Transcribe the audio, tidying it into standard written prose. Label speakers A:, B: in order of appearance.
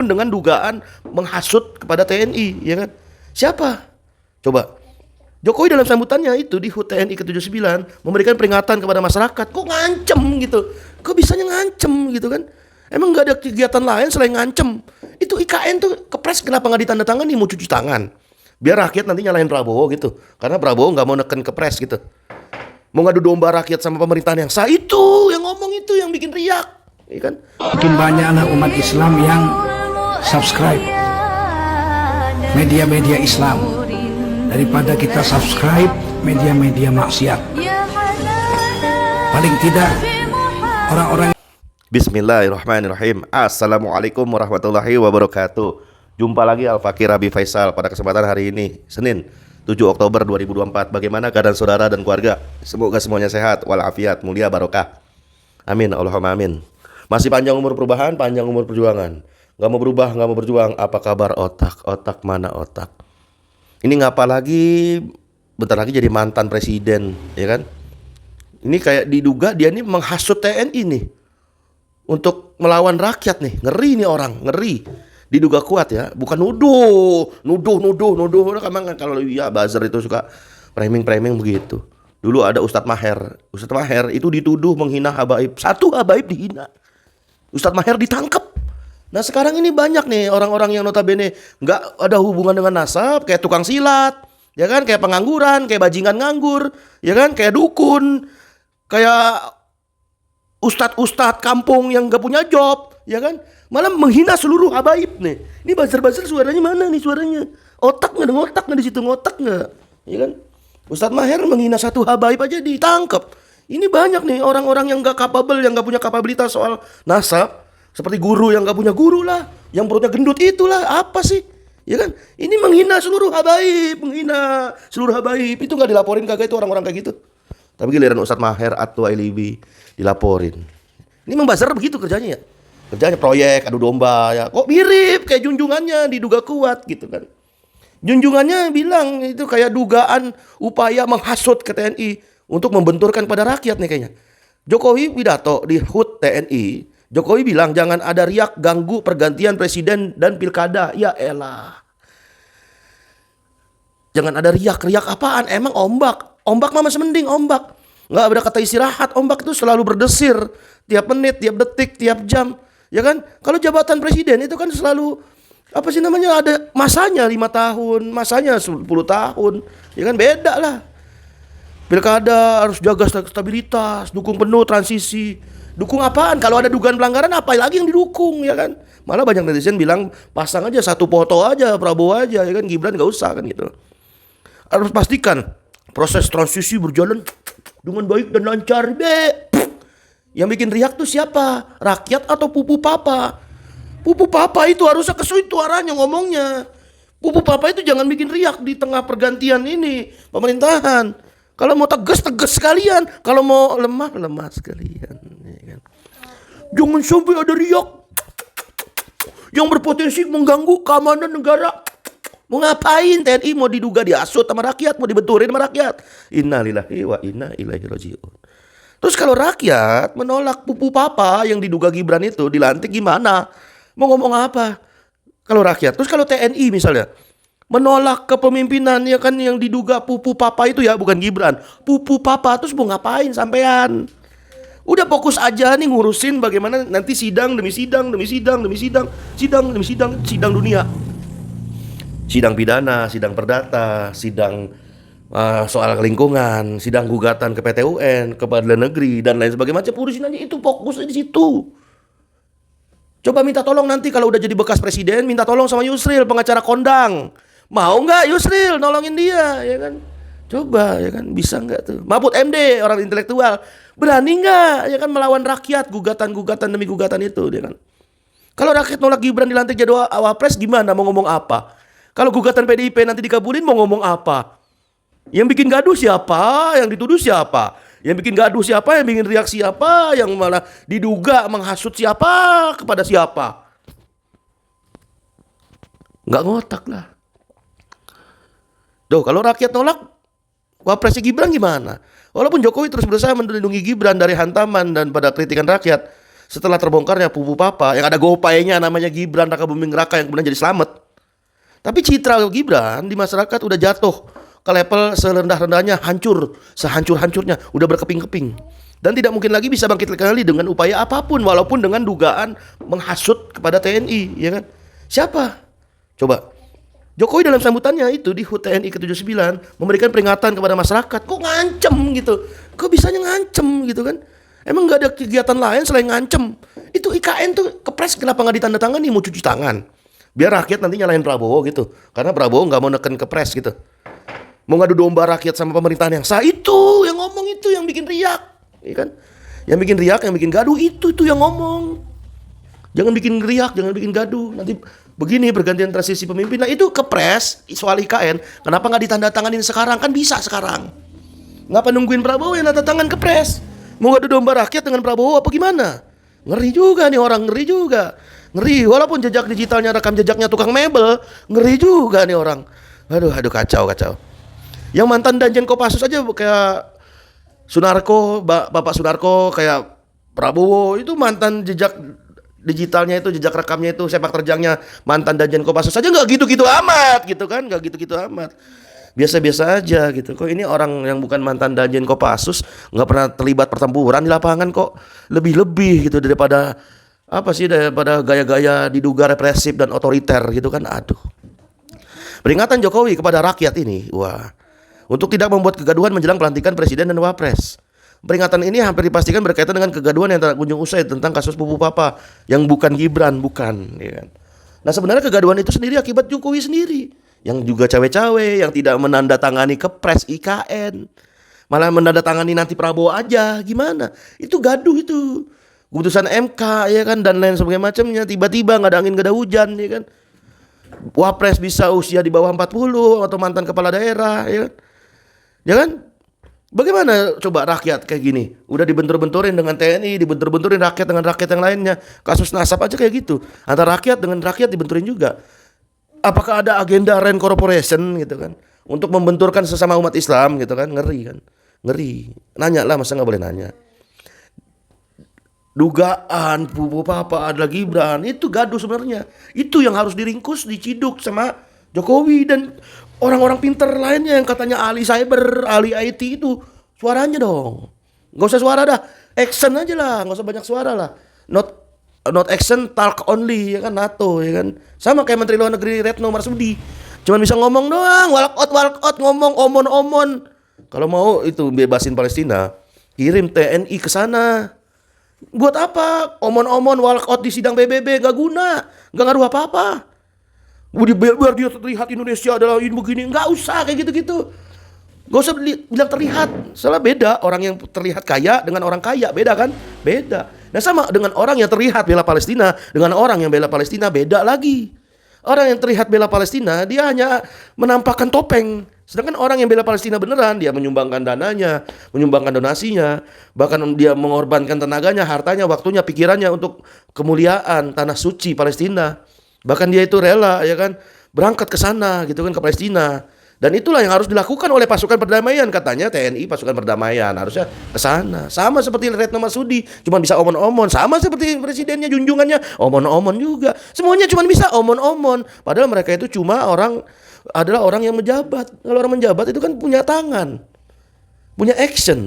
A: dengan dugaan menghasut kepada TNI, ya kan? Siapa? Coba. Jokowi dalam sambutannya itu di HUT TNI ke-79 memberikan peringatan kepada masyarakat. Kok ngancem gitu? Kok bisanya ngancem gitu kan? Emang nggak ada kegiatan lain selain ngancem? Itu IKN tuh kepres kenapa nggak ditandatangani, mau cuci tangan? Biar rakyat nanti nyalain Prabowo gitu. Karena Prabowo nggak mau neken kepres gitu. Mau ngadu domba rakyat sama pemerintahan yang sah, itu yang ngomong, itu yang bikin riak, ya kan?
B: Makin banyaklah umat Islam yang subscribe media-media Islam daripada kita subscribe media-media maksiat. Paling tidak orang-orang.
A: Bismillahirrahmanirrahim. Assalamualaikum warahmatullahi wabarakatuh. Jumpa lagi Al-Fakir Abi Faisal pada kesempatan hari ini, Senin 7 Oktober 2024. Bagaimana keadaan saudara dan keluarga? Semoga semuanya sehat, walafiat, mulia, barokah. Amin, Allahumma amin. Masih panjang umur perubahan, panjang umur perjuangan. Gak mau berubah, gak mau berjuang. Apa kabar otak? Otak mana otak? Ini ngapa lagi? Bentar lagi jadi mantan presiden, ya kan? Ini kayak diduga dia nih menghasut TNI nih untuk melawan rakyat nih. Ngeri nih orang, ngeri. Diduga kuat ya, bukan nuduh. Emang kalau ya buzzer itu suka framing begitu. Dulu ada Ustadz Maher itu dituduh menghina habaib. Satu habaib dihina, Ustadz Maher ditangkap. Nah sekarang ini banyak nih orang-orang yang notabene nggak ada hubungan dengan nasab, kayak tukang silat, ya kan, kayak pengangguran, kayak bajingan nganggur, ya kan, kayak dukun, kayak ustadz kampung yang nggak punya job, ya kan, malah menghina seluruh habaib nih. Ini buzzer suaranya mana nih suaranya? Otak nggak di situ, ngotak nggak, ya kan? Ustadz Maher menghina satu habaib aja ditangkap. Ini banyak nih orang-orang yang nggak capable, yang nggak punya kapabilitas soal nasab. Seperti guru yang gak punya guru lah, yang perutnya gendut itulah, apa sih? Ya kan? Ini menghina seluruh habaib, itu gak dilaporin kagak itu orang-orang kayak gitu. Tapi giliran Ustadz Maher atau Alibi dilaporin. Ini membazar begitu kerjanya ya. Kerjanya proyek, adu domba ya. Kok mirip kayak junjungannya diduga kuat gitu kan. Junjungannya bilang itu kayak dugaan upaya menghasut ke TNI untuk membenturkan pada rakyat nih kayaknya. Jokowi pidato di HUT TNI. Jokowi bilang jangan ada riak ganggu pergantian presiden dan pilkada. Ya elah. Jangan ada riak apaan? Emang ombak mah masih mending ombak. Nggak ada kata istirahat. Ombak itu selalu berdesir tiap menit, tiap detik, tiap jam. Ya kan? Kalau jabatan presiden itu kan selalu ada masanya 5 tahun, masanya 10 tahun. Ya kan, beda lah. Pilkada harus jaga stabilitas, dukung penuh transisi. Dukung apaan? Kalau ada dugaan pelanggaran apa lagi yang didukung, ya kan? Malah banyak netizen bilang pasang aja satu foto aja Prabowo aja, ya kan, Gibran gak usah kan gitu. Harus pastikan proses transisi berjalan dengan baik dan lancar. Yang bikin riak tuh siapa? Rakyat atau pupu papa? Pupu papa itu harusnya kesuit arahnya ngomongnya. Pupu papa itu jangan bikin riak di tengah pergantian ini pemerintahan. Kalau mau tegas sekalian, kalau mau lemah sekalian, ya kan? Jangan sampai ada riak yang berpotensi mengganggu keamanan negara. Mau ngapain TNI? Mau diduga diasut sama rakyat, mau dibenturin sama rakyat. Innalillahi wa inna ilaihi rajiun. Terus kalau rakyat menolak pupu papa yang diduga Gibran itu dilantik, gimana? Mau ngomong apa? Kalau rakyat, terus kalau TNI misalnya menolak kepemimpinan, ya kan, yang diduga pupu papa itu, ya bukan Gibran, pupu papa, terus mau ngapain sampean? Udah fokus aja nih ngurusin bagaimana nanti sidang demi sidang dunia. Sidang pidana, sidang perdata, sidang soal lingkungan, sidang gugatan ke PT UN, ke Pengadilan Negeri dan lain sebagainya, macam urusin aja itu, fokus di situ. Coba minta tolong nanti kalau udah jadi bekas presiden, minta tolong sama Yusril, pengacara kondang. Mau nggak Yusril nolongin dia, ya kan? Coba, ya kan, bisa nggak tuh? Mahfud MD, orang intelektual, berani nggak, ya kan, melawan rakyat gugatan demi gugatan itu, ya kan? Kalau rakyat nolak Gibran dilantik jadi wapres, gimana? Mau ngomong apa? Kalau gugatan PDIP nanti dikabulin, mau ngomong apa? Yang bikin gaduh siapa? Yang dituduh siapa? Yang bikin gaduh siapa? Yang bikin riak siapa? Yang malah diduga menghasut siapa kepada siapa? Nggak ngotak lah. Kalau rakyat nolak wapresnya Gibran gimana? Walaupun Jokowi terus berusaha melindungi Gibran dari hantaman dan pada kritikan rakyat, setelah terbongkarnya Pupu Papa yang ada gopaynya namanya Gibran Rakabuming Raka yang kemudian jadi selamat. Tapi citra Gibran di masyarakat udah jatuh ke level serendah-rendahnya, hancur, sehancur-hancurnya, udah berkeping-keping. Dan tidak mungkin lagi bisa bangkit kembali dengan upaya apapun, walaupun dengan dugaan menghasut kepada TNI, ya kan? Siapa? Coba. Jokowi dalam sambutannya itu di HUT TNI ke-79 memberikan peringatan kepada masyarakat. Kok ngancem gitu? Kok bisanya ngancem gitu kan? Emang nggak ada kegiatan lain selain ngancem? Itu IKN tuh kepres kenapa nggak ditandatangani, mau cuci tangan? Biar rakyat nanti nyalahin Prabowo gitu. Karena Prabowo nggak mau neken kepres gitu. Mau ngadu domba rakyat sama pemerintahan yang sah, itu yang ngomong, itu yang bikin riak. Ya kan? Yang bikin riak, yang bikin gaduh itu yang ngomong. Jangan bikin riak, jangan bikin gaduh. Nanti begini pergantian transisi pemimpin. Nah itu kepres soal IKN. Kenapa nggak ditandatanganin sekarang? Kan bisa sekarang. Ngapa nungguin Prabowo yang tanda tangan kepres? Mau ngadu domba rakyat dengan Prabowo apa gimana? Ngeri juga nih orang, ngeri juga. Ngeri, walaupun jejak digitalnya, rekam jejaknya tukang mebel, ngeri juga nih orang. Aduh kacau. Yang mantan Danjen Kopassus aja kayak Sunarko, Bapak Sunarko, kayak Prabowo itu mantan jejak digitalnya itu, jejak rekamnya itu, sepak terjangnya mantan Danjen Kopassus saja nggak gitu-gitu amat gitu kan, nggak gitu-gitu amat, biasa-biasa aja gitu. Kok ini orang yang bukan mantan Danjen Kopassus nggak pernah terlibat pertempuran di lapangan kok lebih-lebih gitu daripada daripada gaya-gaya diduga represif dan otoriter gitu kan. Aduh. Peringatan Jokowi kepada rakyat ini, wah, untuk tidak membuat kegaduhan menjelang pelantikan presiden dan wapres. Peringatan ini hampir dipastikan berkaitan dengan kegaduhan yang tak kunjung usai tentang kasus Pupu Papa yang bukan Gibran, bukan, ya kan. Nah sebenarnya kegaduhan itu sendiri akibat Jokowi sendiri, yang juga cawe-cawe, yang tidak menandatangani kepres IKN, malah menandatangani nanti Prabowo aja, gimana? Itu gaduh itu. Keputusan MK ya kan, dan lain sebagainya macamnya, tiba-tiba nggak ada angin nggak ada hujan, ya kan. Wapres bisa usia di bawah 40 atau mantan kepala daerah, ya kan. Ya kan? Bagaimana coba rakyat kayak gini? Udah dibentur-benturin dengan TNI, dibentur-benturin rakyat dengan rakyat yang lainnya. Kasus nasab aja kayak gitu. Antara rakyat dengan rakyat dibenturin juga. Apakah ada agenda Rand Corporation gitu kan? Untuk membenturkan sesama umat Islam gitu kan? Ngeri kan? Ngeri. Nanya lah, masa nggak boleh nanya? Dugaan Pupu Papa adalah Gibran, itu gaduh sebenarnya. Itu yang harus diringkus, diciduk sama Jokowi dan orang-orang pinter lainnya yang katanya ahli cyber, ahli IT itu. Suaranya dong. Gak usah suara dah, action aja lah, gak usah banyak suara lah. Not action, talk only, ya kan, NATO, ya kan. Sama kayak Menteri Luar Negeri Retno Marsudi, cuman bisa ngomong doang, walk out, ngomong omon-omon. Kalau mau itu bebasin Palestina, kirim TNI ke sana. Buat apa? Omon-omon walk out di sidang PBB gak guna, gak ngaruh apa-apa. Biar dia terlihat Indonesia adalah ini begini, nggak usah kayak gitu-gitu. Gak usah bilang terlihat. Salah, beda orang yang terlihat kaya dengan orang kaya, beda kan? Beda. Nah sama dengan orang yang terlihat bela Palestina dengan orang yang bela Palestina, beda lagi. Orang yang terlihat bela Palestina dia hanya menampakkan topeng. Sedangkan orang yang bela Palestina beneran, dia menyumbangkan dananya, menyumbangkan donasinya, bahkan dia mengorbankan tenaganya, hartanya, waktunya, pikirannya untuk kemuliaan tanah suci Palestina. Bahkan dia itu rela, ya kan, berangkat ke sana gitu kan, ke Palestina. Dan itulah yang harus dilakukan oleh pasukan perdamaian, katanya TNI pasukan perdamaian harusnya ke sana. Sama seperti Retno Marsudi, cuma bisa omon-omon. Sama seperti presidennya, junjungannya omon-omon juga. Semuanya cuma bisa omon-omon. Padahal mereka itu adalah orang yang menjabat. Kalau orang menjabat itu kan punya tangan, punya action.